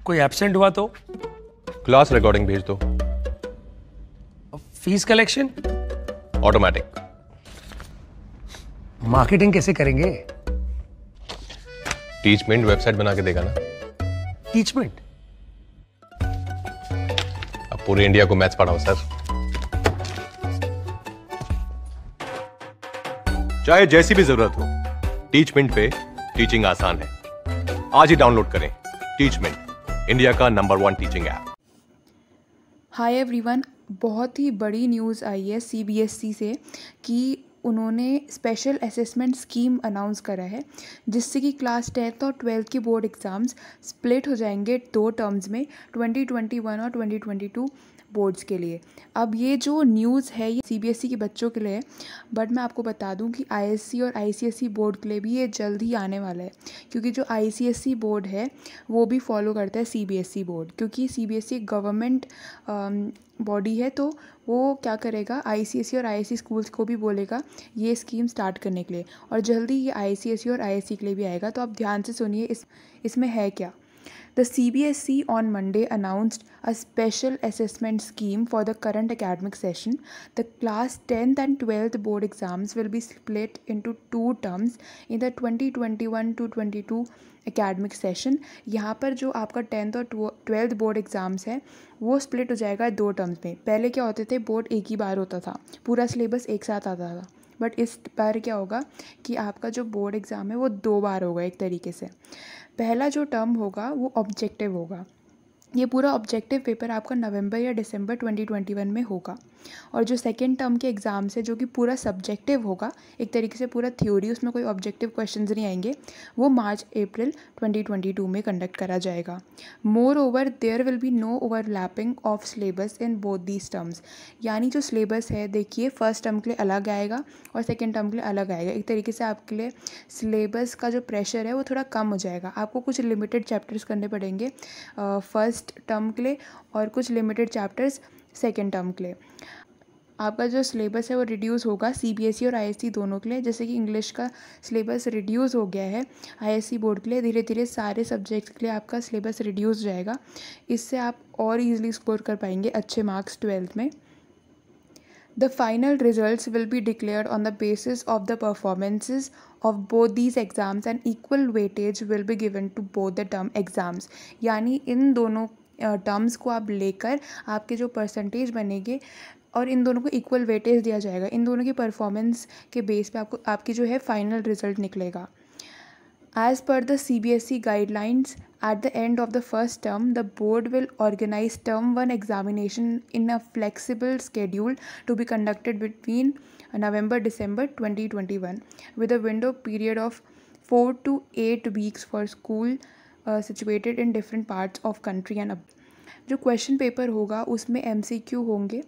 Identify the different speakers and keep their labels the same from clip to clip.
Speaker 1: कोई एब्सेंट हुआ तो?
Speaker 2: क्लास रिकॉर्डिंग भेज दो।
Speaker 1: Fees collection?
Speaker 2: ऑटोमेटिक।
Speaker 1: मार्केटिंग कैसे करेंगे?
Speaker 2: टीचमेंट वेबसाइट बना के देगा ना।
Speaker 1: टीचमेंट?
Speaker 2: अब पूरे इंडिया को मैथ्स पढ़ाओ सर। चाहे जैसी भी जरूरत हो, टीचमेंट पे टीचिंग आसान है। आज ही डाउनलोड करें टीचमेंट, इंडिया का number 1 teaching app.
Speaker 3: Hi everyone, बहुत ही बड़ी न्यूज़ आई है सीबीएसई से कि उन्होंने स्पेशल असेसमेंट स्कीम अनाउंस करा है, जिससे कि क्लास 10th और 12th के बोर्ड एग्ज़ाम्स स्प्लिट हो जाएंगे 2 टर्म्स में, 2021 और 2022 बोर्ड्स के लिए। अब ये जो न्यूज़ है ये सीबीएसई के बच्चों के लिए है, बट मैं आपको बता दूं कि आईएससी और आईसीएसई बोर्ड के लिए भी ये जल्द ही आने वाला है, क्योंकि जो आईसीएसई बोर्ड है वो भी फॉलो करता है सीबीएसई बोर्ड, क्योंकि सीबीएसई गवर्नमेंट बॉडी है, तो वो क्या करेगा, आईसीएसई और आईएससी स्कूल्स को भी बोलेगा ये स्कीम स्टार्ट करने के लिए, और जल्दी ये आईसीएसई और आईएससी के लिए भी आएगा। तो आप ध्यान से सुनिए इसमें है क्या। The CBSE on Monday announced a special assessment scheme for the current academic session. The class 10th and 12th board exams will be split into 2 terms in the 2021 to 22 academic session. यहाँ पर जो आपका 10th और 12th board exams है वो split हो जाएगा 2 terms में। पहले क्या होते थे, बोर्ड एक ही बार होता था, पूरा सिलेबस एक साथ आता था, बट इस बार क्या होगा कि आपका जो बोर्ड एग्ज़ाम है वो 2 बार होगा एक तरीके से। पहला जो टर्म होगा वो ऑब्जेक्टिव होगा। ये पूरा ऑब्जेक्टिव पेपर आपका नवंबर या दिसंबर 2021 में होगा, और जो सेकेंड टर्म के एग्ज़ाम्स है जो कि पूरा सब्जेक्टिव होगा, एक तरीके से पूरा थ्योरी, उसमें कोई ऑब्जेक्टिव क्वेश्चंस नहीं आएंगे, वो मार्च अप्रैल 2022 में कंडक्ट करा जाएगा। Moreover there will be no overlapping of syllabus in both these terms. यानी जो सिलेबस है, देखिए, फर्स्ट टर्म के लिए अलग आएगा और सेकेंड टर्म के लिए अलग आएगा। एक तरीके से आपके लिए सिलेबस का जो प्रेशर है वो थोड़ा कम हो जाएगा। आपको कुछ लिमिटेड चैप्टर्स करने पड़ेंगे फर्स्ट टर्म के लिए और कुछ लिमिटेड चैप्टर्स सेकेंड टर्म के लिए। आपका जो सिलेबस है वो रिड्यूस होगा सीबीएसई और आईएससी दोनों के लिए। जैसे कि इंग्लिश का सिलेबस रिड्यूस हो गया है आईएससी बोर्ड के लिए, धीरे धीरे सारे सब्जेक्ट्स के लिए आपका सिलेबस रिड्यूस हो जाएगा। इससे आप और ईजिली स्कोर कर पाएंगे अच्छे मार्क्स 12th में। The final results will be declared on the basis of the performances of both these exams and equal weightage will be given to both the term exams. यानी इन दोनों terms को आप लेकर आपके जो परसेंटेज बनेंगे और इन दोनों को इक्वल वेटेज दिया जाएगा। इन दोनों की परफॉर्मेंस के बेस पे आपकी जो है फाइनल रिजल्ट निकलेगा। As per the CBSE guidelines, at the end of the first term, the board will organize term 1 examination in a flexible schedule to be conducted between November-December 2021 with a window period of 4 to 8 weeks for school situated in different parts of country and जो question paper होगा उसमें MCQ होंगे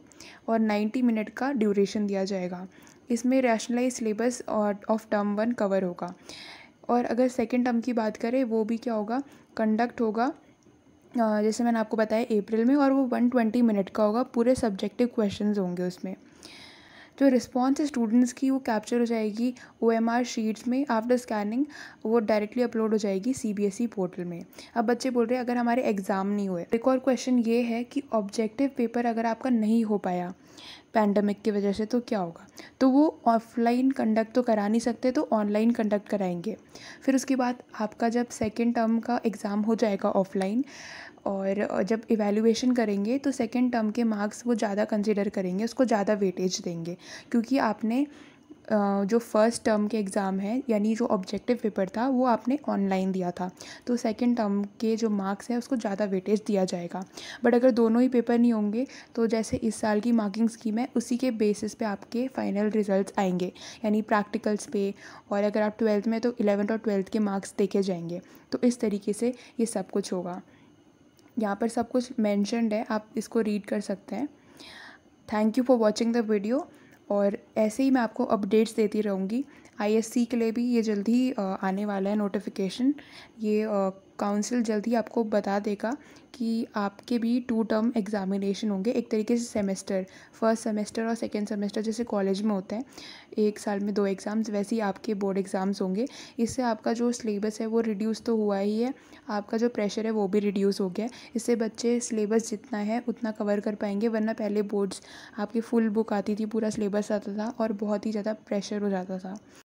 Speaker 3: और 90 minute का duration दिया जाएगा। इसमें rationalise syllabus of term 1 cover होगा। और अगर सेकेंड टर्म की बात करें, वो भी क्या होगा, कंडक्ट होगा जैसे मैंने आपको बताया अप्रैल में, और वो 120 मिनट का होगा। पूरे सब्जेक्टिव क्वेश्चंस होंगे उसमें। जो रिस्पॉन्स है स्टूडेंट्स की वो कैप्चर हो जाएगी OMR शीट्स में। आफ्टर स्कैनिंग वो डायरेक्टली अपलोड हो जाएगी सीबीएसई पोर्टल में। अब बच्चे बोल रहे हैं अगर हमारे एग्ज़ाम नहीं हुए, एक और क्वेश्चन ये है कि ऑब्जेक्टिव पेपर अगर आपका नहीं हो पाया पैंडमिक की वजह से तो क्या होगा, तो वो ऑफलाइन कंडक्ट तो करा नहीं सकते, तो ऑनलाइन कंडक्ट कराएंगे। फिर उसके बाद आपका जब सेकेंड टर्म का एग्ज़ाम हो जाएगा ऑफलाइन, और जब इवैल्यूएशन करेंगे तो सेकेंड टर्म के मार्क्स वो ज़्यादा कंसिडर करेंगे, उसको ज़्यादा वेटेज देंगे, क्योंकि आपने जो फर्स्ट टर्म के एग्ज़ाम है यानी जो ऑब्जेक्टिव पेपर था वो आपने ऑनलाइन दिया था, तो सेकेंड टर्म के जो मार्क्स हैं उसको ज़्यादा वेटेज दिया जाएगा। बट अगर दोनों ही पेपर नहीं होंगे तो जैसे इस साल की मार्किंग स्कीम है उसी के बेसिस पे आपके फाइनल रिजल्ट्स आएंगे, यानी प्रैक्टिकल्स पे, और अगर आप 12th में तो 11th और 12th के मार्क्स देखे जाएंगे। तो इस तरीके से ये सब कुछ होगा। यहाँ पर सब कुछ मैंशनड है, आप इसको रीड कर सकते हैं। Thank you for watching the video, और ऐसे ही मैं आपको अपडेट्स देती रहूँगी। आईएससी के लिए भी ये जल्दी आने वाला है नोटिफिकेशन। ये काउंसिल जल्द ही आपको बता देगा कि आपके भी 2 टर्म एग्ज़ामिनेशन होंगे, एक तरीके से सेमेस्टर, फर्स्ट सेमेस्टर और सेकंड सेमेस्टर जैसे कॉलेज में होता है, एक साल में 2 एग्ज़ाम्स, वैसे ही आपके बोर्ड एग्ज़ाम्स होंगे। इससे आपका जो सिलेबस है वो रिड्यूस तो हुआ ही है, आपका जो प्रेशर है वो भी रिड्यूस हो गया है। इससे बच्चे सिलेबस जितना है उतना कवर कर पाएंगे, वरना पहले बोर्ड्स आपकी फुल बुक आती थी, पूरा सिलेबस आता था और बहुत ही ज़्यादा प्रेशर हो जाता था।